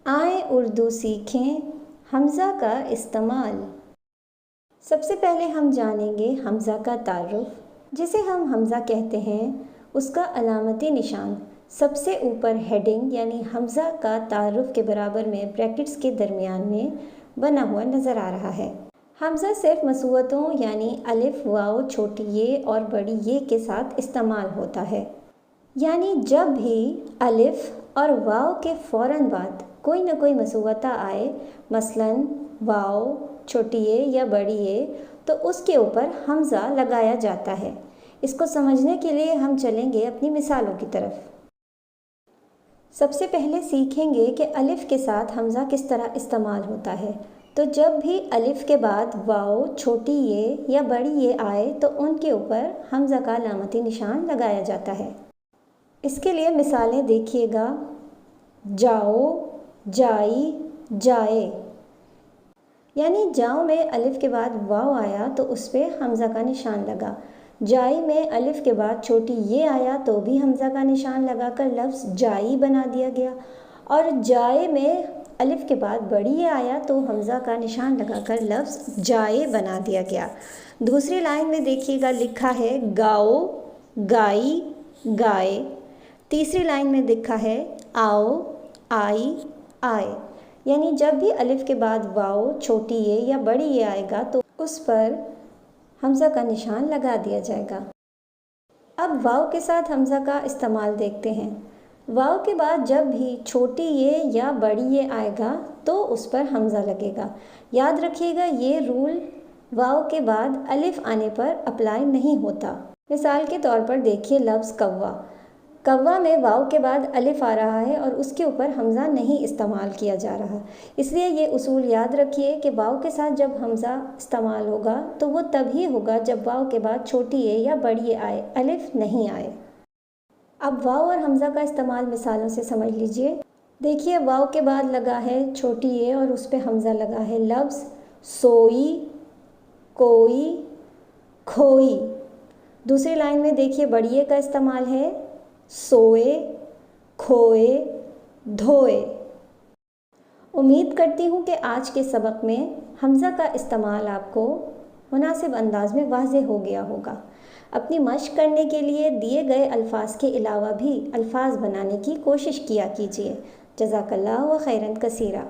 آئیں اردو سیکھیں حمزہ کا استعمال۔ سب سے پہلے ہم جانیں گے حمزہ کا تعارف۔ جسے ہم حمزہ کہتے ہیں اس کا علامتی نشان سب سے اوپر ہیڈنگ یعنی حمزہ کا تعارف کے برابر میں بریکٹس کے درمیان میں بنا ہوا نظر آ رہا ہے۔ حمزہ صرف مصوتوں یعنی الف، واو، چھوٹی یہ اور بڑی یہ کے ساتھ استعمال ہوتا ہے۔ یعنی جب بھی الف اور واو کے فوراً بعد کوئی نہ کوئی مصوتہ آئے، مثلاً واو، چھوٹی یہ یا بڑی یہ، تو اس کے اوپر حمزہ لگایا جاتا ہے۔ اس کو سمجھنے کے لیے ہم چلیں گے اپنی مثالوں کی طرف۔ سب سے پہلے سیکھیں گے کہ الف کے ساتھ حمزہ کس طرح استعمال ہوتا ہے۔ تو جب بھی الف کے بعد واو، چھوٹی یہ یا بڑی یہ آئے تو ان کے اوپر حمزہ کا علامتی نشان لگایا جاتا ہے۔ اس کے لیے مثالیں دیکھیے گا۔ جاؤ، جائی، جائے۔ یعنی جاؤ میں الف کے بعد واو آیا تو اس پہ حمزہ کا نشان لگا۔ جائی میں الف کے بعد چھوٹی یہ آیا تو بھی حمزہ کا نشان لگا کر لفظ جائی بنا دیا گیا، اور جائے میں الف کے بعد بڑی یہ آیا تو حمزہ کا نشان لگا کر لفظ جائے بنا دیا گیا۔ دوسری لائن میں دیکھیے گا لکھا ہے گاؤ، گائی، گائے۔ تیسری لائن میں لکھا ہے آؤ، آئی، آئے۔ یعنی جب بھی الف کے بعد واو، چھوٹی یہ یا بڑی یہ آئے گا تو اس پر حمزہ کا نشان لگا دیا جائے گا۔ اب واو کے ساتھ حمزہ کا استعمال دیکھتے ہیں۔ واو کے بعد جب بھی چھوٹی یہ یا بڑی یہ آئے گا تو اس پر حمزہ لگے گا۔ یاد رکھیے گا یہ رول واو کے بعد الف آنے پر اپلائی نہیں ہوتا۔ مثال کے طور پر دیکھیے لفظ کوا۔ کوا میں واو کے بعد الف آ رہا ہے اور اس کے اوپر حمزہ نہیں استعمال کیا جا رہا، اس لیے یہ اصول یاد رکھیے کہ واو کے ساتھ جب حمزہ استعمال ہوگا تو وہ تبھی ہوگا جب واو کے بعد چھوٹی یہ یا بڑی یہ آئے، الف نہیں آئے۔ اب واو اور حمزہ کا استعمال مثالوں سے سمجھ لیجئے۔ دیکھیے واو کے بعد لگا ہے چھوٹی یہ اور اس پہ حمزہ لگا ہے لفظ سوئی، کوئی، کھوئی۔ دوسری لائن میں دیکھیے بڑی یہ کا استعمال ہے سوئے، کھوئے، دھوئے۔ امید کرتی ہوں کہ آج کے سبق میں حمزہ کا استعمال آپ کو مناسب انداز میں واضح ہو گیا ہوگا۔ اپنی مشق کرنے کے لیے دیے گئے الفاظ کے علاوہ بھی الفاظ بنانے کی کوشش کیا کیجیے۔ جزاک اللہ و خیراً کثیرا۔